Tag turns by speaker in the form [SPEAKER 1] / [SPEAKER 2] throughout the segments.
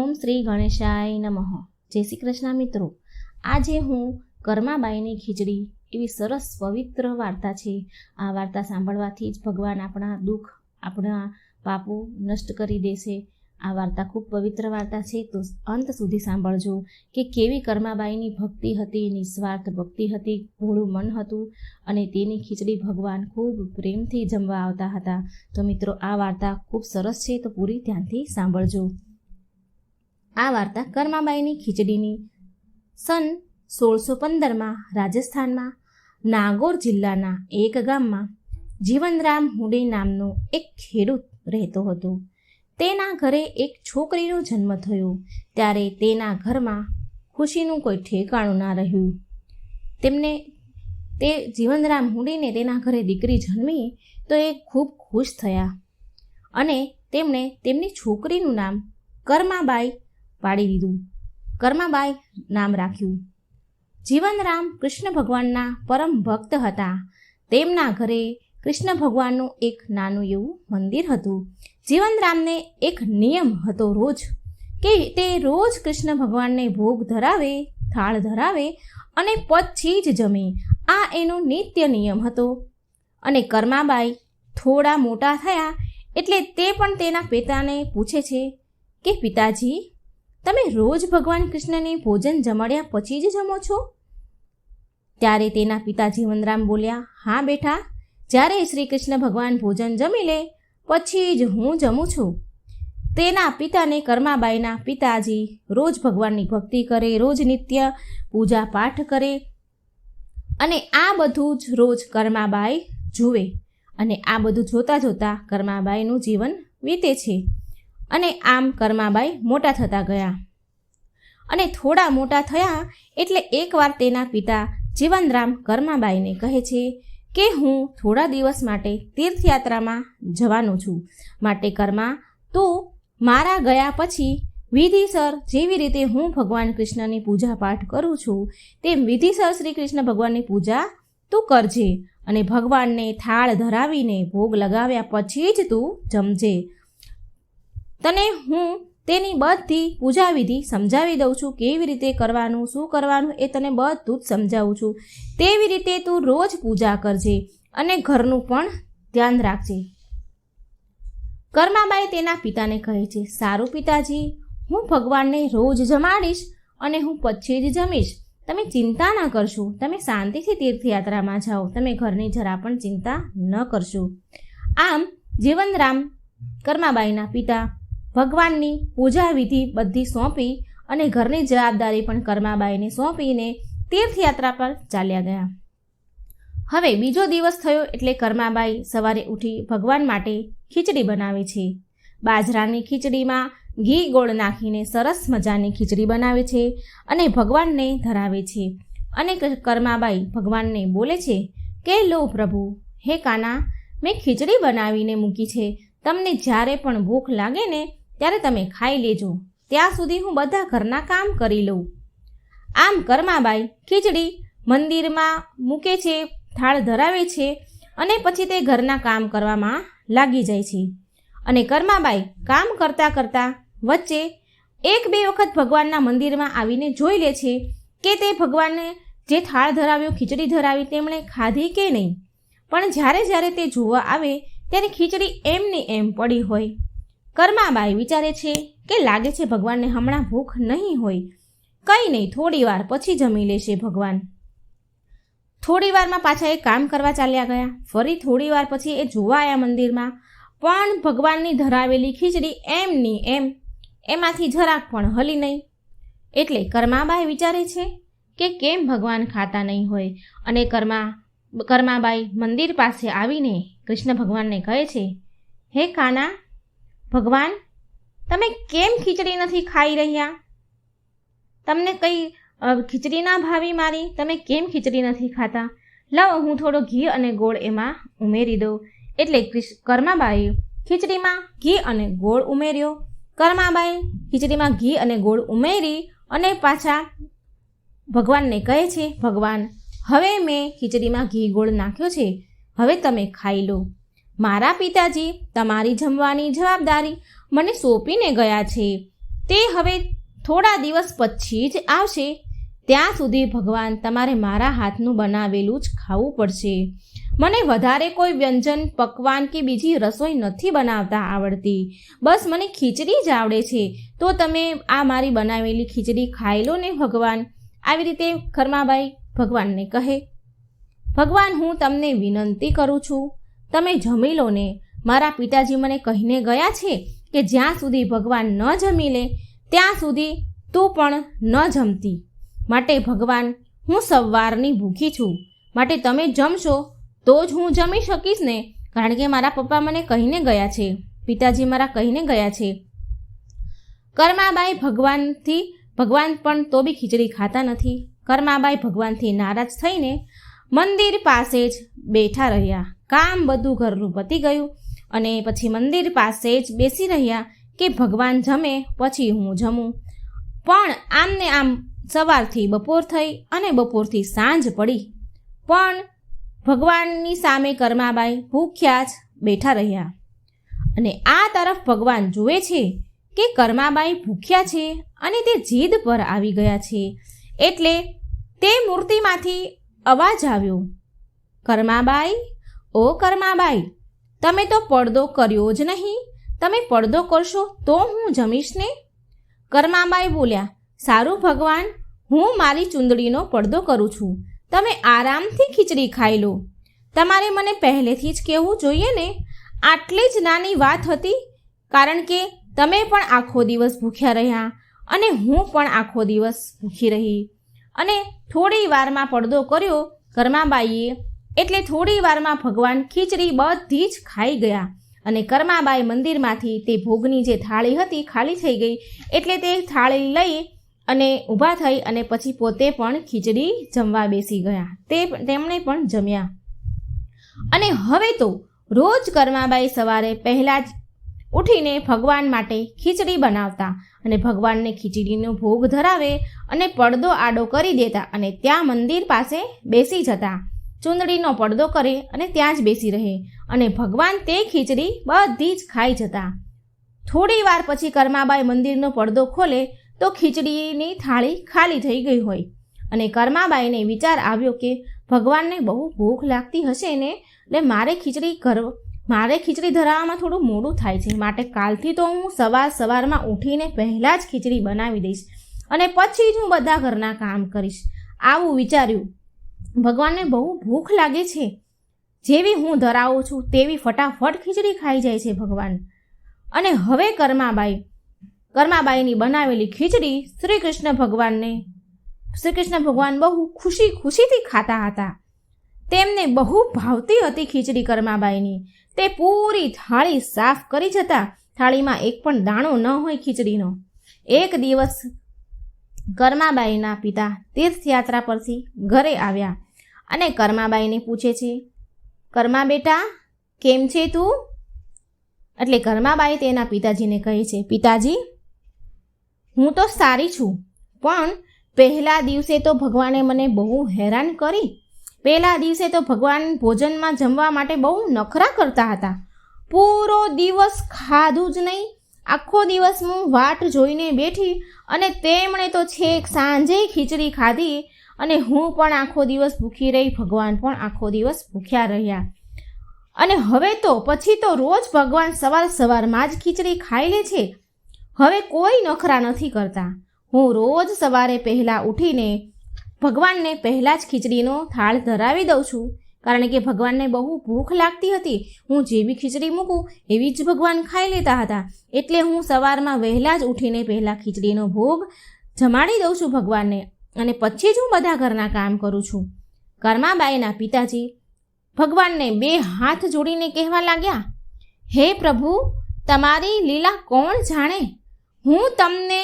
[SPEAKER 1] ઓમ શ્રી ગણેશાય નમઃ. જય શ્રી કૃષ્ણ મિત્રો. આજે હું કર્માબાઈની ખીચડી એવી સરસ પવિત્ર વાર્તા છે. આ વાર્તા સાંભળવાથી જ ભગવાન આપણા દુઃખ, આપણા પાપો નષ્ટ કરી દેશે. આ વાર્તા ખૂબ પવિત્ર વાર્તા છે, તો અંત સુધી સાંભળજો કે કેવી કર્માબાઈની ભક્તિ હતી, નિસ્વાર્થ ભક્તિ હતી, ભોળું મન હતું અને તેની ખીચડી ભગવાન ખૂબ પ્રેમથી જમવા આવતા હતા. તો મિત્રો, આ વાર્તા ખૂબ સરસ છે, તો પૂરી ધ્યાનથી સાંભળજો. આ વાર્તા કર્માબાઈની ખીચડીની સન 1615માં રાજસ્થાનમાં નાગોર જિલ્લાના એક ગામમાં જીવનરામ હુડે નામનો એક ખેડૂત રહેતો હતો. તેના ઘરે એક છોકરીનો જન્મ થયો. ત્યારે તેના ઘરમાં ખુશીનું કોઈ ઠેકાણું ના રહ્યું. તે જીવનરામ હુડીને તેના ઘરે દીકરી જન્મી તો એ ખૂબ ખુશ થયા અને તેમણે તેમની છોકરીનું નામ કર્માબાઈ પાડી દીધું. કર્માબાઈ નામ રાખ્યું. જીવનરામ કૃષ્ણ ભગવાનના પરમ ભક્ત હતા. તેમના ઘરે કૃષ્ણ ભગવાનનું એક નાનું એવું મંદિર હતું. જીવનરામને એક નિયમ હતો કે તે રોજ કૃષ્ણ ભગવાનને ભોગ ધરાવે, થાળ ધરાવે અને પછી જ જમે. આ એનો નિત્ય નિયમ હતો. અને કર્માબાઈ થોડા મોટા થયા એટલે તે પણ તેના પિતાને પૂછે છે કે પિતાજી, તમે રોજ ભગવાન કૃષ્ણને ભોજન જમાડ્યા પછી જ જમો છો? ત્યારે તેના પિતા જીવનરામ બોલ્યા, હા બેટા, જ્યારે શ્રી કૃષ્ણ ભગવાન ભોજન જમી લે પછી જ હું જમું છું. તેના પિતાને કર્માબાઈના પિતાજી રોજ ભગવાનની ભક્તિ કરે, રોજ નિત્ય પૂજા પાઠ કરે અને આ બધું જ રોજ કર્માબાઈ જુએ. અને આ બધું જોતાં જોતાં કર્માબાઈનું જીવન વીતે છે. અને આમ કર્માબાઈ મોટા થતા ગયા. અને થોડા મોટા થયા એટલે એકવાર તેના પિતા જીવનરામ કર્માબાઈને કહે છે કે હું થોડા દિવસ માટે તીર્થયાત્રામાં જવાનું છું. માટે કર્મા, તું મારા ગયા પછી વિધિસર જેવી રીતે હું ભગવાન કૃષ્ણની પૂજા પાઠ કરું છું તેમ વિધિસર શ્રી કૃષ્ણ ભગવાનની પૂજા તું કરજે અને ભગવાનને થાળ ધરાવીને ભોગ લગાવ્યા પછી જ તું જમજે. તને હું તેની બધી પૂજા વિધિ સમજાવી દઉં છું. કેવી રીતે કરવાનું, શું કરવાનું એ તને બધું જ સમજાવું છું. તેવી રીતે તું રોજ પૂજા કરજે અને ઘરનું પણ ધ્યાન રાખજે. કર્માબાઈ તેના પિતાને કહે છે, સારું પિતાજી, હું ભગવાનને રોજ જમાડીશ અને હું પછી જ જમીશ. તમે ચિંતા ન કરશો. તમે શાંતિથી તીર્થયાત્રામાં જાઓ. તમે ઘરની જરા પણ ચિંતા ન કરશો. આમ જીવનરામ કર્માબાઈના પિતા ભગવાનની પૂજા વિધિ બધી સોંપી અને ઘરની જવાબદારી પણ કર્માબાઈને સોંપીને તીર્થયાત્રા પર ચાલ્યા ગયા. હવે બીજો દિવસ થયો એટલે કર્માબાઈ સવારે ઉઠી ભગવાન માટે ખીચડી બનાવે છે. બાજરાની ખીચડીમાં ઘી ગોળ નાખીને સરસ મજાની ખીચડી બનાવે છે અને ભગવાનને ધરાવે છે. અને કર્માબાઈ ભગવાનને બોલે છે કે લો પ્રભુ, હે કાના, મેં ખીચડી બનાવીને મૂકી છે. તમને જ્યારે પણ ભૂખ લાગે ને ત્યારે તમે ખાઈ લેજો. ત્યાં સુધી હું બધા ઘરના કામ કરી લઉં. આમ કર્માબાઈ ખીચડી મંદિરમાં મૂકે છે, થાળ ધરાવે છે અને પછી તે ઘરના કામ કરવામાં લાગી જાય છે. અને કર્માબાઈ કામ કરતાં કરતાં વચ્ચે 1-2 વખત ભગવાનના મંદિરમાં આવીને જોઈ લે છે કે તે ભગવાનને જે થાળ ધરાવ્યો, ખીચડી ધરાવી, તેમણે ખાધી કે નહીં. પણ જ્યારે તે જોવા આવે ત્યારે ખીચડી એમની એમ પડી હોય. કર્માબાઈ વિચારે છે કે લાગે છે ભગવાનને હમણાં ભૂખ નહીં હોય. કંઈ નહીં, થોડી વાર પછી જમી લેશે ભગવાન. થોડી વારમાં પાછા એ કામ કરવા ચાલ્યા ગયા. ફરી થોડી વાર પછી એ જોવા આવ્યા મંદિરમાં, પણ ભગવાનની ધરાવેલી ખીચડી એમની એમ, એમાંથી જરાક પણ હલી નહીં. એટલે કર્માબાઈ વિચારે છે કે કેમ ભગવાન ખાતા નહીં હોય. અને કર્માબાઈ મંદિર પાસે આવીને કૃષ્ણ ભગવાનને કહે છે, હે કાના, ભગવાન, તમે કેમ ખીચડી નથી ખાઈ રહ્યા? તમને કંઈ ખીચડી ના ભાવી મારી? તમે કેમ ખીચડી નથી ખાતા? લાવો હું થોડો ઘી અને ગોળ એમાં ઉમેરી દઉં. એટલે કર્માબાઈએ ખીચડીમાં ઘી અને ગોળ ઉમેર્યો. કર્માબાઈ ખીચડીમાં ઘી અને ગોળ ઉમેરી અને પાછા ભગવાનને કહે છે, ભગવાન, હવે મેં ખીચડીમાં ઘી ગોળ નાખ્યો છે, હવે તમે ખાઈ લો. મારા પિતાજી તમારી જમવાની જવાબદારી મને સોંપીને ગયા છે. તે હવે થોડા દિવસ પછી જ આવશે. ત્યાં સુધી ભગવાન તમારે મારા હાથનું બનાવેલું જ ખાવું પડશે. મને વધારે કોઈ વ્યંજન, પકવાન કે બીજી રસોઈ નથી બનાવતા આવડતી. બસ મને ખીચડી જ આવડે છે. તો તમે આ મારી બનાવેલી ખીચડી ખાઈ લો ને ભગવાન. આવી રીતે કર્માબાઈ ભગવાનને કહે. ભગવાન, હું તમને વિનંતી કરું છું, તમે જમી લો ને. મારા પિતાજી મને કહીને ગયા છે કે જ્યાં સુધી ભગવાન ન જમી લે ત્યાં સુધી તું પણ ન જમતી. માટે ભગવાન, હું સવારની ભૂખી છું, માટે તમે જમશો તો જ હું જમી શકીશ ને. કારણ કે મારા પપ્પા મને કહીને ગયા છે, પિતાજી મારા કહીને ગયા છે. કર્માબાઈ ભગવાન પણ તો બી ખીચડી ખાતા નથી. કર્માબાઈ ભગવાનથી નારાજ થઈને મંદિર પાસે જ બેઠા રહ્યા. કામ બધું ઘરનું પતી ગયું અને પછી મંદિર પાસે જ બેસી રહ્યા કે ભગવાન જમે પછી હું જમું. પણ આમને આમ સવારથી બપોર થઈ અને બપોરથી સાંજ પડી, પણ ભગવાનની સામે કર્માબાઈ ભૂખ્યા જ બેઠા રહ્યા. અને આ તરફ ભગવાન જુએ છે કે કર્માબાઈ ભૂખ્યા છે અને તે જીદ પર આવી ગયા છે. એટલે તે મૂર્તિમાંથી અવાજ આવ્યો, કર્માબાઈ, ઓ કર્માબાઈ, તમે તો પડદો કર્યો જ નહીં. તમે પડદો કરશો તો હું જમીશ ને. કર્માબાઈ બોલ્યા, સારું ભગવાન, હું મારી ચૂંદડીનો પડદો કરું છું, તમે આરામથી ખીચડી ખાઈ લો. તમારે મને પહેલેથી જ કહેવું જોઈએ ને. આટલી જ નાની વાત હતી, કારણ કે તમે પણ આખો દિવસ ભૂખ્યા રહ્યા અને હું પણ આખો દિવસ ભૂખી રહી. અને થોડી વારમાં પડદો કર્યો કર્માબાઈએ, એટલે થોડી વારમાં ભગવાન ખીચડી બધી જ ખાઈ ગયા. અને કર્માબાઈ મંદિરમાંથી તે ભોગની જે થાળી હતી ખાલી થઈ ગઈ. એટલે તે થાળી લઈ અને ઊભા થઈ અને પછી પોતે પણ ખીચડી જમવા બેસી ગયા. તેમણે પણ જમ્યા. અને હવે તો રોજ કર્માબાઈ સવારે પહેલાં જ ઉઠીને ભગવાન માટે ખીચડી બનાવતા અને ભગવાનને ખીચડીનો ભોગ ધરાવે અને પડદો આડો કરી દેતા અને ત્યાં મંદિર પાસે બેસી જતા. ચૂંદડીનો પડદો કરે અને ત્યાં જ બેસી રહે અને ભગવાન તે ખીચડી બધી જ ખાઈ જતા. થોડી વાર પછી કર્માબાઈ મંદિરનો પડદો ખોલે તો ખીચડીની થાળી ખાલી થઈ ગઈ હોય. અને કર્માબાઈને વિચાર આવ્યો કે ભગવાનને બહુ ભૂખ લાગતી હશે ને, એટલે મારે ખીચડી ધરાવવામાં થોડું મોડું થાય છે, માટે કાલથી તો હું સવારમાં ઉઠીને પહેલાં જ ખીચડી બનાવી દઈશ અને પછી જ હું બધા ઘરના કામ કરીશ. આવું વિચાર્યું. ભગવાનને બહુ ભૂખ લાગે છે. જેવી હું ધરાવું છું તેવી ફટાફટ ખીચડી ખાઈ જાય છે ભગવાન. અને હવે કર્માબાઈની બનાવેલી ખીચડી શ્રી કૃષ્ણ ભગવાન બહુ ખુશીથી ખાતા હતા. તેમને બહુ ભાવતી હતી ખીચડી કર્માબાઈની. તે પૂરી થાળી સાફ કરી જતા. થાળીમાં એક પણ દાણો ન હોય ખીચડીનો. એક દિવસ કર્માબાઈના પિતા તીર્થયાત્રા પરથી ઘરે આવ્યા અને કર્માબાઈને પૂછે છે, કર્મા બેટા, કેમ છે તું? એટલે કર્માબાઈ તેના પિતાજીને કહે છે, પિતાજી, હું તો સારી છું, પણ પહેલા દિવસે તો ભગવાને મને બહુ હેરાન કરી. પહેલા દિવસે તો ભગવાન ભોજનમાં જમવા માટે બહુ નખરા કરતા હતા. પૂરો દિવસ ખાધું જ નહીં. આખો દિવસ હું વાટ જોઈને બેઠી અને તેમણે તો છેક સાંજે ખીચડી ખાધી અને હું પણ આખો દિવસ ભૂખી રહી. ભગવાન પણ આખો દિવસ ભૂખ્યા રહ્યા. અને હવે તો પછી તો રોજ ભગવાન સવારમાં જ ખીચડી ખાઈ લે છે. હવે કોઈ નખરા નથી કરતા. હું રોજ સવારે પહેલાં ઉઠીને ભગવાનને પહેલાં જ ખીચડીનો થાળ ધરાવી દઉં છું, કારણ કે ભગવાનને બહુ ભૂખ લાગતી હતી. હું જેવી ખીચડી મૂકું એવી જ ભગવાન ખાઈ લેતા હતા. એટલે હું સવારમાં વહેલા જ ઉઠીને પહેલાં ખીચડીનો ભોગ જમાડી દઉં છું ભગવાનને અને પછી જ હું બધા ઘરના કામ કરું છું. કર્માબાઈના પિતાજી ભગવાનને 2 હાથ જોડીને કહેવા લાગ્યા, હે પ્રભુ, તમારી લીલા કોણ જાણે. હું તમને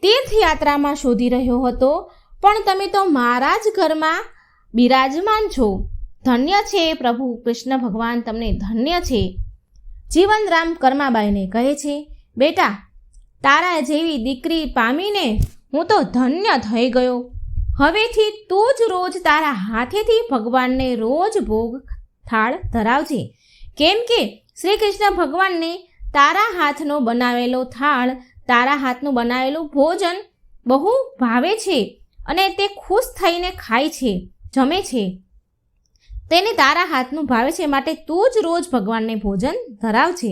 [SPEAKER 1] તીર્થયાત્રામાં શોધી રહ્યો હતો, પણ તમે તો મારા જ ઘરમાં બિરાજમાન છો. ધન્ય છે પ્રભુ કૃષ્ણ ભગવાન, તમને ધન્ય છે. જીવનરામ કર્માબાઈને કહે છે, બેટા, તારા જેવી દીકરી પામીને હું તો ધન્ય થઈ ગયો. હવેથી તું જ રોજ તારા હાથેથી ભગવાનને રોજ ભોગ થાળ ધરાવજે, કેમ કે શ્રી કૃષ્ણ ભગવાનને તારા હાથનો બનાવેલો થાળ તારા હાથનું બનાવેલું ભોજન બહુ ભાવે છે અને તે ખુશ થઈને ખાય છે, જમે છે. તેને તારા હાથનું ભાવે છે, માટે તું જ રોજ ભગવાનને ભોજન ધરાવજે.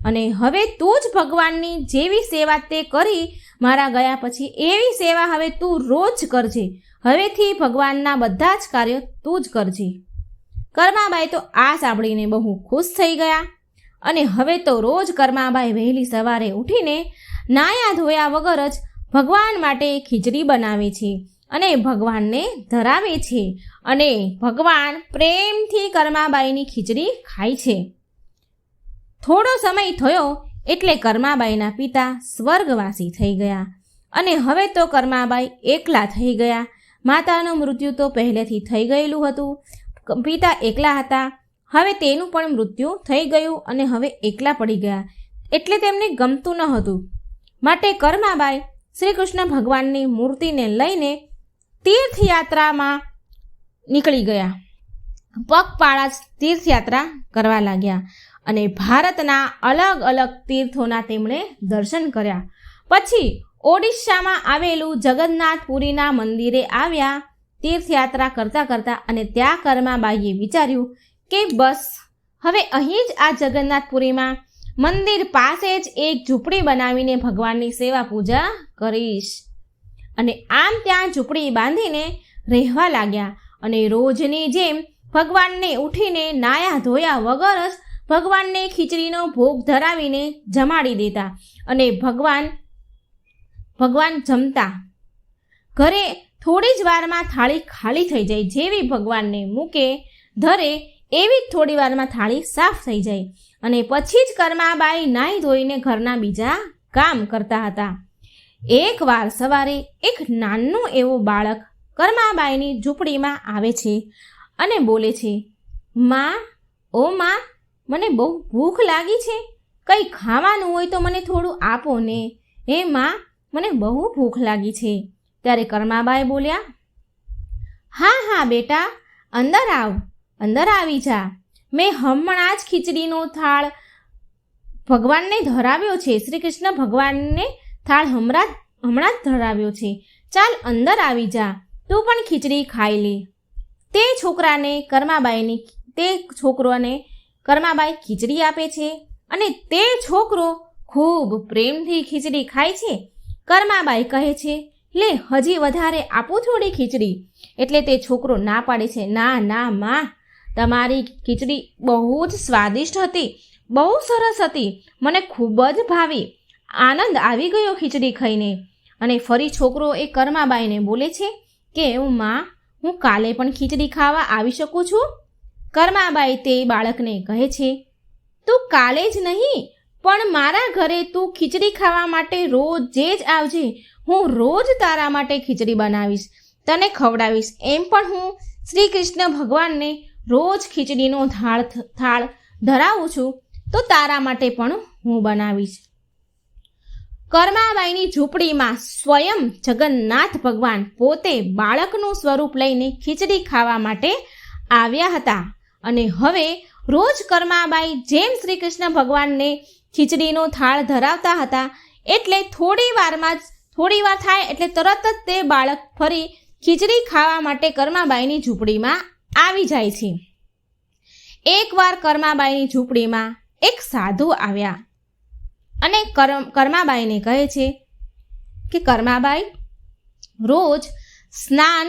[SPEAKER 1] અને હવે તું જ ભગવાનની જેવી સેવા તે કરી મારા ગયા પછી એવી સેવા હવે તું રોજ કરજે. હવેથી ભગવાનના બધા જ કાર્યો તું જ કરજે. કર્માબાઈ તો આ સાંભળીને બહુ ખુશ થઈ ગયા અને હવે તો રોજ કર્માબાઈ વહેલી સવારે ઉઠીને નાયા ધોયા વગર જ ભગવાન માટે ખીચડી બનાવે છે અને ભગવાનને ધરાવે છે અને ભગવાન પ્રેમથી કર્માબાઈની ખીચડી ખાય છે. થોડો સમય થયો એટલે કર્માબાઈના પિતા સ્વર્ગવાસી થઈ ગયા અને હવે તો કર્માબાઈ એકલા થઈ ગયા. માતાનું મૃત્યુ તો પહેલેથી થઈ ગયેલું હતું. પિતા એકલા હતા, હવે તેનું પણ મૃત્યુ થઈ ગયું અને હવે એકલા પડી ગયા એટલે તેમને ગમતું ન હતું. માટે કર્માબાઈ શ્રી કૃષ્ણ ભગવાનની મૂર્તિને લઈને તીર્થયાત્રામાં નીકળી ગયા. પગપાળા જ તીર્થયાત્રા કરવા લાગ્યા અને ભારતના અલગ અલગ તીર્થોના તેમણે દર્શન કર્યા. પછી ઓડિશામાં આવેલું જગન્નાથપુરીના મંદિરે આવ્યા. તીર્થયાત્રા કરતાં કરતાં અને ત્યાં કર્માબાઈએ વિચાર્યું કે બસ હવે અહીં જ આ જગન્નાથપુરીમાં મંદિર પાસે જ એક ઝૂંપડી બનાવીને ભગવાનની સેવા પૂજા કરીશ. અને આમ ત્યાં ઝૂંપડી બાંધીને રહેવા લાગ્યા અને રોજની જેમ ભગવાનને ઉઠીને નાયા ધોયા વગર જ ભગવાનને ખીચડીનો ભોગ ધરાવીને જમાડી દેતા અને ભગવાન જમતા. ઘરે થોડી જ વારમાં થાળી ખાલી થઈ જાય. જેવી ભગવાનને મૂકે ધરે એવી જ થોડી વારમાં થાળી સાફ થઈ જાય અને પછી જ કર્માબાઈ નાહી ધોઈને ઘરના બીજા કામ કરતા હતા. એકવાર સવારે એક નાનું એવું બાળક કર્માબાઈની ઝૂંપડીમાં આવે છે અને બોલે છે, માં, ઓ માં, મને બહુ ભૂખ લાગી છે, કંઈ ખાવાનું હોય તો મને થોડું આપો ને. હે માં, મને બહુ ભૂખ લાગી છે. ત્યારે કર્માબાઈ બોલ્યા, હા હા બેટા, અંદર આવ, અંદર આવી જા. મેં હમણાં જ ખીચડીનો થાળ ભગવાનને ધરાવ્યો છે. શ્રી કૃષ્ણ ભગવાનને થાળ હમણાં જ ધરાવ્યો છે. ચાલ અંદર આવી જા, તું પણ ખીચડી ખાઈ લે. તે છોકરોને કર્માબાઈ ખીચડી આપે છે અને તે છોકરો ખૂબ પ્રેમથી ખીચડી ખાય છે. કર્માબાઈ કહે છે, લે હજી વધારે આપું થોડી ખીચડી. એટલે તે છોકરો ના પાડે છે, ના ના માં, તમારી ખીચડી બહુ જ સ્વાદિષ્ટ હતી, બહુ સરસ હતી, મને ખૂબ જ ભાવી, આનંદ આવી ગયો ખીચડી ખાઈને. અને ફરી છોકરો એ કર્માબાઈને બોલે છે કે માં, હું કાલે પણ ખીચડી ખાવા આવી શકું છું? કર્માબાઈ તે બાળકને કહે છે, તું કાલે જ નહીં પણ મારા ઘરે તું ખીચડી ખાવા માટે રોજે જ આવજે. હું રોજ તારા માટે ખીચડી બનાવીશ, તને ખવડાવીશ. એમ પણ હું શ્રી કૃષ્ણ ભગવાનને રોજ ખીચડીનો થાળ ધરાવું છું, તો તારા માટે પણ હું બનાવીશ. કર્માબાઈની ઝૂંપડીમાં સ્વયં જગન્નાથ ભગવાન પોતે બાળકનું સ્વરૂપ લઈને ખીચડી ખાવા માટે આવ્યા હતા. અને હવે રોજ કર્માબાઈ જેમ શ્રી કૃષ્ણ ભગવાનને ખીચડીનો થાળ ધરાવતા હતા એટલે થોડી વાર થાય એટલે તરત જ તે બાળક ફરી ખીચડી ખાવા માટે કર્માબાઈની ઝૂંપડીમાં આવી જાય છે. એકવાર કર્માબાઈની ઝૂંપડીમાં એક સાધુ આવ્યા અને કર્માબાઈને કહે છે કે કર્માબાઈ, રોજ સ્નાન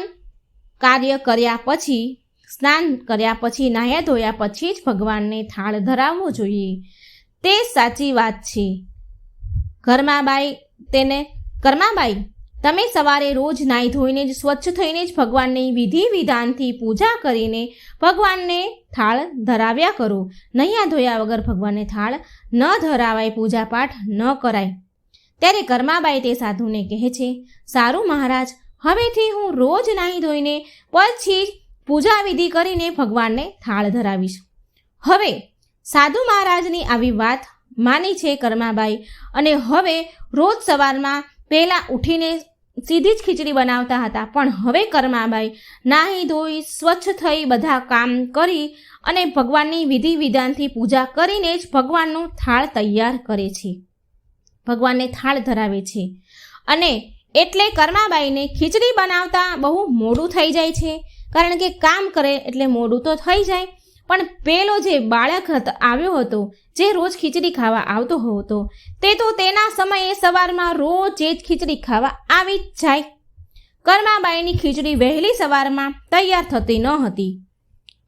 [SPEAKER 1] કર્યા પછી નાહ્યા ધોયા પછી જ ભગવાનને થાળ ધરાવવો જોઈએ. તે સાચી વાત છે. કર્માબાઈ, તમે સવારે રોજ નાહી ધોઈને જ સ્વચ્છ થઈને જ ભગવાનની વિધિ વિધાનથી પૂજા કરીને ભગવાનને થાળ ધરાવ્યા કરો. નૈયા ધોયા વગર ભગવાનને થાળ ન ધરાવાય, પૂજાપાઠ ન કરાય. ત્યારે કર્માબાઈ તે સાધુને કહે છે, સારું મહારાજ, હવેથી હું રોજ નાહી ધોઈને પછી પૂજા વિધિ કરીને ભગવાનને થાળ ધરાવીશ. હવે સાધુ મહારાજની આવી વાત માની છે કર્માબાઈ અને હવે રોજ સવારમાં પહેલાં ઉઠીને સીધી જ ખીચડી બનાવતા હતા. પણ હવે કર્માબાઈ નાહી ધોઈ સ્વચ્છ થઈ બધા કામ કરી અને ભગવાનની વિધિ વિધાનથી પૂજા કરીને જ ભગવાનનો થાળ તૈયાર કરે છે. ભગવાનને થાળ ધરાવે છે. અને એટલે કર્માબાઈને ખીચડી બનાવતા બહુ મોડું થઈ જાય છે, કારણ કે કામ કરે એટલે મોડું તો થઈ જાય. પણ પેલો જે બાળક આવ્યો હતો, જે રોજ ખીચડી ખાવા આવતો હતો, તે તો તેના સમયે સવારમાં રોજ જ ખીચડી ખાવા આવી જ જાય. કર્માબાઈની ખીચડી વહેલી સવારમાં તૈયાર થતી ન હતી.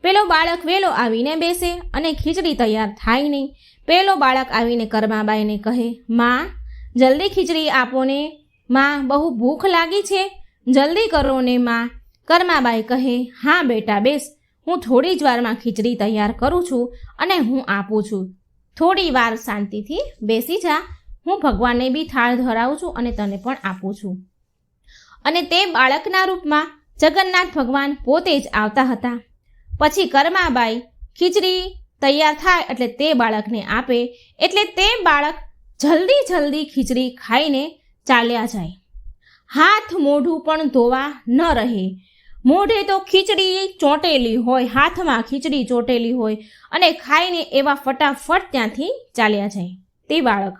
[SPEAKER 1] પેલો બાળક વહેલો આવીને બેસે અને ખીચડી તૈયાર થાય નહીં. પેલો બાળક આવીને કર્માબાઈને કહે, માં જલ્દી ખીચડી આપો ને, માં બહુ ભૂખ લાગી છે, જલ્દી કરો ને માં. કર્માબાઈ કહે, હા બેટા બેસ, હું થોડી જ વારમાં ખીચડી તૈયાર કરું છું અને હું આપું છું. થોડી વાર શાંતિથી બેસી જા, હું ભગવાનને બી થાળ ધરાવું છું અને તને પણ આપું છું. અને તે બાળકના રૂપમાં જગન્નાથ ભગવાન પોતે જ આવતા હતા. પછી કર્માબાઈ ખીચડી તૈયાર થાય એટલે તે બાળકને આપે, એટલે તે બાળક જલ્દી ખીચડી ખાઈને ચાલ્યા જાય. હાથ મોઢું પણ ધોવા ન રહે. મોઢે તો ખીચડી ચોંટેલી હોય, હાથમાં ખીચડી ચોંટેલી હોય અને ખાઈને એવા ફટાફટ ત્યાંથી ચાલ્યા જાય તે બાળક.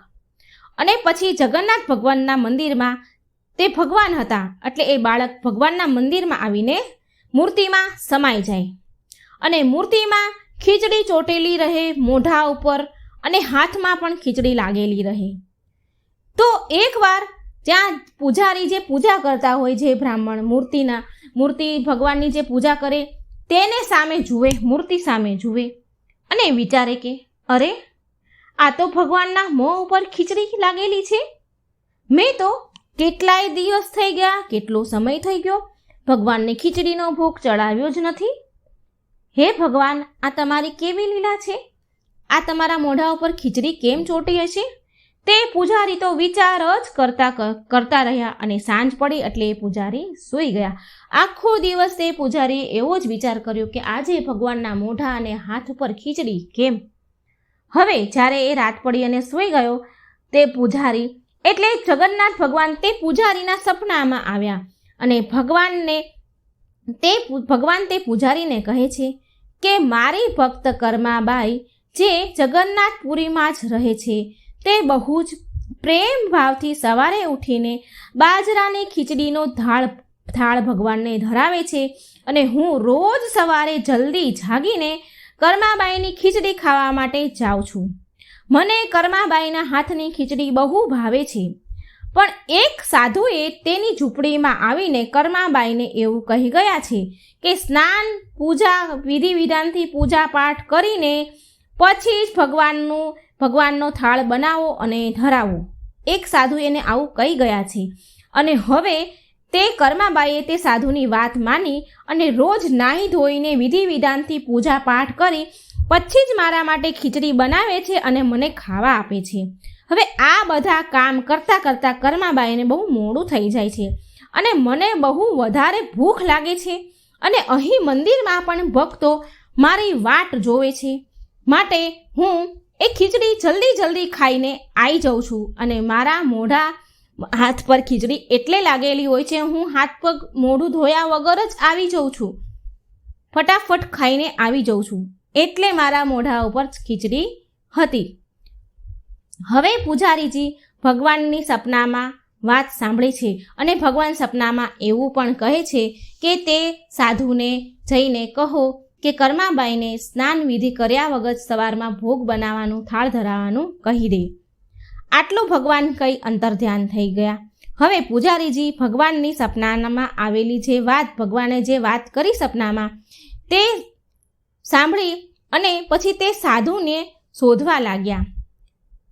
[SPEAKER 1] અને પછી જગન્નાથ ભગવાનના મંદિરમાં તે ભગવાન હતા, એટલે એ બાળક ભગવાનના મંદિરમાં આવીને મૂર્તિમાં સમાઈ જાય. અને મૂર્તિમાં ખીચડી ચોંટેલી રહે મોઢા ઉપર અને હાથમાં પણ ખીચડી લાગેલી રહે. તો એકવાર ત્યાં પૂજારી જે પૂજા કરતા હોય, જે બ્રાહ્મણ મૂર્તિ ભગવાનની જે પૂજા કરે, તેને સામે જુએ, મૂર્તિ સામે જુએ અને વિચારે કે અરે, આ તો ભગવાનના મોં ઉપર ખીચડી લાગેલી છે. મેં તો કેટલાય દિવસ થઈ ગયા, કેટલો સમય થઈ ગયો, ભગવાનને ખીચડીનો ભોગ ચડાવ્યો જ નથી. હે ભગવાન, આ તમારી કેવી લીલા છે? આ તમારા મોઢા ઉપર ખીચડી કેમ ચોંટી હશે? તે પૂજારી તો વિચાર જ કરતા રહ્યા અને સાંજ પડી એટલે એ પૂજારી સૂઈ ગયા. આખો દિવસ તે પૂજારીએ એવો જ વિચાર કર્યો કે આજે ભગવાનના મોઢા અને હાથ ઉપર ખીચડી કેમ? હવે જ્યારે એ રાત પડી અને સૂઈ ગયો તે પૂજારી, એટલે જગન્નાથ ભગવાન તે પૂજારીના સપનામાં આવ્યા અને ભગવાન તે પૂજારીને કહે છે કે મારી ભક્ત કર્માબાઈ જે જગન્નાથપુરીમાં જ રહે છે, તે બહુ જ પ્રેમ ભાવથી સવારે ઉઠીને બાજરાની ખીચડીનો થાળ ભગવાનને ધરાવે છે અને હું રોજ સવારે જલ્દી જાગીને કર્માબાઈની ખીચડી ખાવા માટે જાઉં છું. મને કર્માબાઈના હાથની ખીચડી બહુ ભાવે છે. પણ એક સાધુએ તેની ઝૂંપડીમાં આવીને કર્માબાઈને એવું કહી ગયા છે કે સ્નાન, પૂજા, વિધિ વિધાનથી પૂજા પાઠ કરીને પછી જ ભગવાનનો થાળ બનાવો અને ધરાવો. એક સાધુ એને આવું કહી ગયા છે અને હવે તે કર્માબાઈએ તે સાધુની વાત માની અને રોજ નાહી ધોઈને વિધિ વિધાનથી પૂજા પાઠ કરી પછી જ મારા માટે ખીચડી બનાવે છે અને મને ખાવા આપે છે. હવે આ બધા કામ કરતાં કર્માબાઈને બહુ મોડું થઈ જાય છે અને મને બહુ વધારે ભૂખ લાગે છે અને અહીં મંદિરમાં પણ ભક્તો મારી વાટ જોવે છે, માટે હું એ ખીચડી જલ્દી ખાઈને આવી જાઉં છું અને મારા મોઢા હાથ પર ખીચડી એટલે લાગેલી હોય છે, હું હાથ પગ મોઢું ધોયા વગર જ આવી જાઉં છું, ફટાફટ ખાઈને આવી જાઉં છું, એટલે મારા મોઢા ઉપર ખીચડી હતી. હવે પૂજારીજી ભગવાનની સપનામાં વાત સાંભળે છે અને ભગવાન સપનામાં એવું પણ કહે છે કે તે સાધુને જઈને કહો કે કર્માબાઈને સ્નાન વિધિ કર્યા વગર સવારમાં ભોગ બનાવવાનું, થાળ ધરાવવાનું કહી દે. આટલું ભગવાન કંઈ અંતર્ધ્યાન થઈ ગયા. હવે પૂજારીજી ભગવાનની સપનામાં આવેલી જે વાત, ભગવાને જે વાત કરી સપનામાં, તે સાંભળી અને પછી તે સાધુને શોધવા લાગ્યા.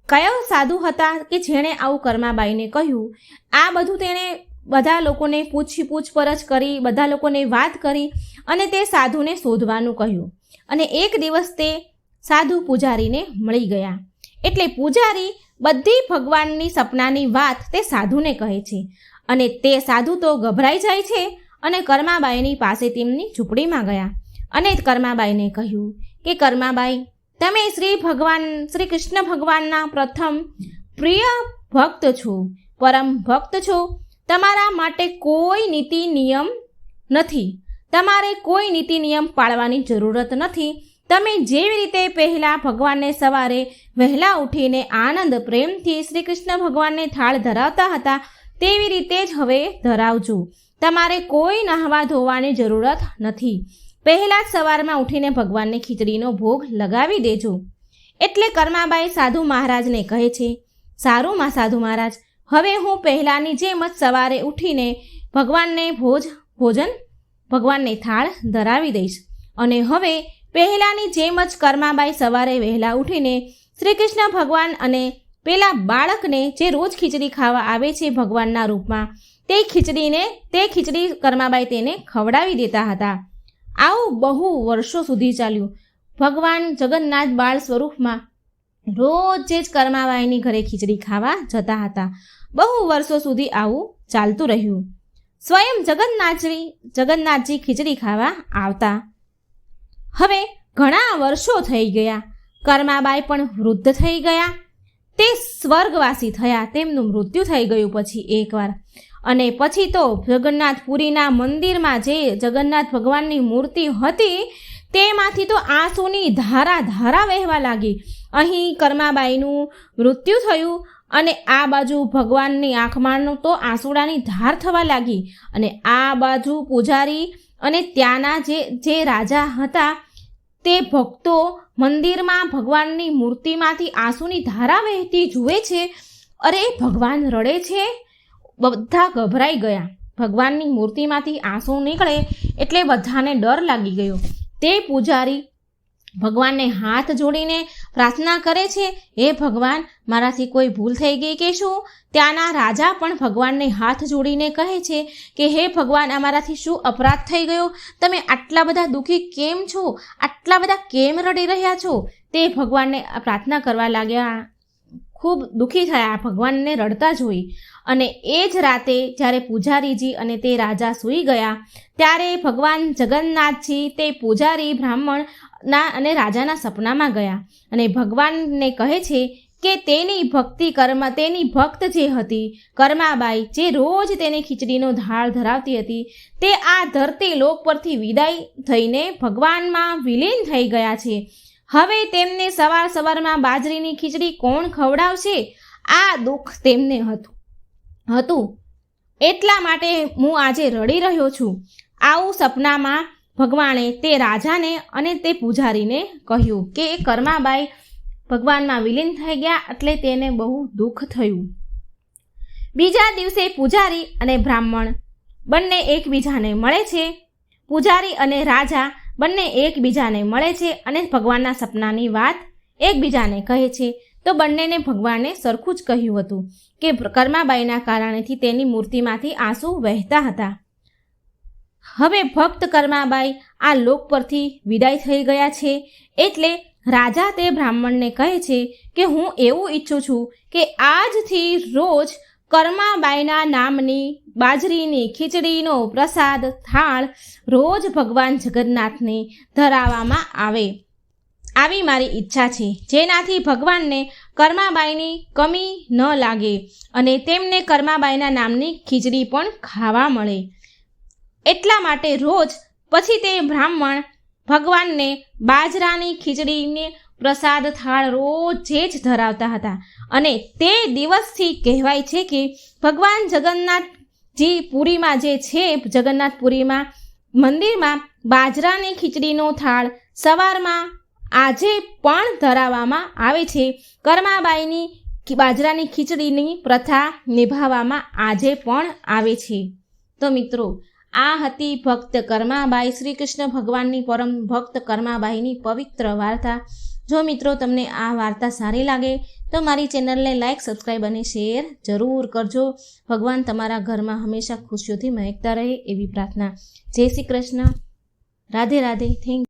[SPEAKER 1] કયો સાધુ હતા કે જેણે આવું કર્માબાઈને કહ્યું? આ બધું તેણે બધા લોકોને પૂછપરછ કરી, બધા લોકોને વાત કરી અને તે સાધુને શોધવાનું કહ્યું. અને એક દિવસ તે સાધુ પૂજારીને મળી ગયા. એટલે પૂજારી બધી ભગવાનની સપનાની વાત તે સાધુને કહે છે અને તે સાધુ તો ગભરાઈ જાય છે અને કર્માબાઈની પાસે તેમની ઝૂંપડીમાં ગયા અને કર્માબાઈને કહ્યું કે કર્માબાઈ, તમે શ્રી કૃષ્ણ ભગવાનના પ્રથમ પ્રિય ભક્ત છો, પરમ ભક્ત છો. તમારા માટે કોઈ નીતિ નિયમ નથી, તમારે કોઈ નીતિ નિયમ પાળવાની જરૂરત નથી. તમે જેવી રીતે પહેલાં ભગવાનને સવારે વહેલા ઉઠીને આનંદ પ્રેમથી શ્રી કૃષ્ણ ભગવાનને થાળ ધરાવતા હતા તેવી રીતે જ હવે ધરાવજો. તમારે કોઈ નહાવા ધોવાની જરૂરત નથી. પહેલાં જ સવારમાં ઉઠીને ભગવાનને ખીચડીનો ભોગ લગાવી દેજો. એટલે કર્માબાઈ સાધુ મહારાજને કહે છે, સારું માં સાધુ મહારાજ, હવે હું પહેલાંની જેમ જ સવારે ઉઠીને ભગવાનને ભગવાનને થાળ ધરાવી દઈશ. અને હવે પહેલાંની જેમ જ કર્માબાઈ સવારે વહેલા ઉઠીને શ્રી કૃષ્ણ ભગવાન અને પેલા બાળકને જે રોજ ખીચડી ખાવા આવે છે ભગવાનના રૂપમાં, તે ખીચડી કર્માબાઈ તેને ખવડાવી દેતા હતા. આવું બહુ વર્ષો સુધી ચાલ્યું. ભગવાન જગન્નાથ બાળ સ્વરૂપમાં રોજે જ કર્માબાઈની ઘરે ખીચડી ખાવા જતા હતા. બહુ વર્ષો સુધી આવું ચાલતું રહ્યું. સ્વયં જગન્નાથજી ખીચડી ખાવા આવતા. હવે ઘણા વર્ષો થઈ ગયા. કર્માબાઈ પણ વૃદ્ધ થઈ ગયા. તે સ્વર્ગવાસી થયા. તેમનું મૃત્યુ થઈ ગયું પછી એકવાર. અને પછી તો જગન્નાથપુરીના મંદિરમાં જે જગન્નાથ ભગવાનની મૂર્તિ હતી તેમાંથી તો આંસુની ધારા વહેવા લાગી. અહીં કર્માબાઈનું મૃત્યુ થયું અને આ બાજુ ભગવાનની આંખમાં તો આંસુડાની ધાર થવા લાગી. અને આ બાજુ પૂજારી અને ત્યાંના જે રાજા હતા તે ભક્તો મંદિરમાં ભગવાનની મૂર્તિમાંથી આંસુની ધારા વહેતી જુએ છે. અરે ભગવાન રડે છે. બધા ગભરાઈ ગયા. ભગવાનની મૂર્તિમાંથી આંસુ નીકળે એટલે બધાને ડર લાગી ગયો. તે પૂજારી ભગવાનને હાથ જોડીને પ્રાર્થના કરે છે, હે ભગવાન, મારાથી કોઈ ભૂલ થઈ ગઈ કે શું? ત્યાંના રાજા પણ ભગવાનને હાથ જોડીને કહે છે કે હે ભગવાન, અમારાથી શું અપરાધ થઈ ગયો? તમે આટલા બધા દુઃખી કેમ છો? આટલા બધા કેમ રડી રહ્યા છો? તે ભગવાનને પ્રાર્થના કરવા લાગ્યા. ખૂબ દુઃખી થયા ભગવાનને રડતા જોઈ. અને એ જ રાતે જ્યારે પૂજારીજી અને તે રાજા સૂઈ ગયા ત્યારે ભગવાન જગન્નાથજી તે પૂજારી બ્રાહ્મણના અને રાજાના સપનામાં ગયા અને ભગવાનને કહે છે કે તેની ભક્ત જે હતી કર્માબાઈ, જે રોજ તેની ખીચડીનો થાળ ધરાવતી હતી, તે આ ધરતી લોક પરથી વિદાય થઈને ભગવાનમાં વિલીન થઈ ગયા છે. હવે તેમને સવારમાં બાજરીની ખીચડી કોણ ખવડાવશે? આ દુઃખ તેમને હતું. એટલા માટે હું આજે રડી રહ્યો છું. આવું સપનામાં ભગવાને તે રાજાને અને તે પૂજારીને કહ્યું કે કર્માબાઈ ભગવાનમાં વિલીન થઈ ગયા એટલે તેને બહુ દુઃખ થયું. બીજા દિવસે પૂજારી અને બ્રાહ્મણ બંને એકબીજાને મળે છે. પૂજારી અને રાજા બંને એકબીજાને મળે છે અને ભગવાનના સપનાની વાત એકબીજાને કહે છે. તો બંનેને ભગવાને સરખું જ કહ્યું હતું કે કર્માબાઈના કારણેથી તેની મૂર્તિમાંથી આંસુ વહેતા હતા. હવે ભક્ત કર્માબાઈ આ લોક પરથી વિદાય થઈ ગયા છે. એટલે રાજા તે બ્રાહ્મણને કહે છે કે હું એવું ઈચ્છું છું કે આજથી રોજ કર્માબાઈના નામની બાજરીની ખીચડીનો પ્રસાદ થાળ રોજ ભગવાન જગન્નાથને ધરાવવામાં આવે. આવી મારી ઈચ્છા છે, જેનાથી ભગવાનને કર્માબાઈની કમી ન લાગે અને તેમને કર્માબાઈના નામની ખીચડી પણ ખાવા મળે. એટલા માટે રોજ પછી તે બ્રાહ્મણ ભગવાનને બાજરાની ખીચડીને પ્રસાદ થાળ રોજે જ ધરાવતા હતા. અને તે દિવસથી કહેવાય છે કે ભગવાન જગન્નાથજી પુરીમાં જે છે જગન્નાથપુરીમાં મંદિરમાં બાજરાની ખીચડીનો થાળ સવારમાં આજે પણ ધરાવવામાં આવે છે. કર્માબાઈની બાજરાની ખીચડીની પ્રથા નિભાવવામાં આજે પણ આવે છે. તો મિત્રો, આ હતી ભક્ત કર્માબાઈ, શ્રી કૃષ્ણ ભગવાનની પરમ ભક્ત કર્માબાઈની પવિત્ર વાર્તા. જો મિત્રો તમને આ વાર્તા સારી લાગે તો મારી ચેનલને લાઇક, સબસ્ક્રાઈબ અને શેર જરૂર કરજો. ભગવાન તમારા ઘરમાં હંમેશા ખુશીઓથી મહેકતા રહે એવી પ્રાર્થના. જય શ્રી કૃષ્ણ. રાધે રાધે. થેન્ક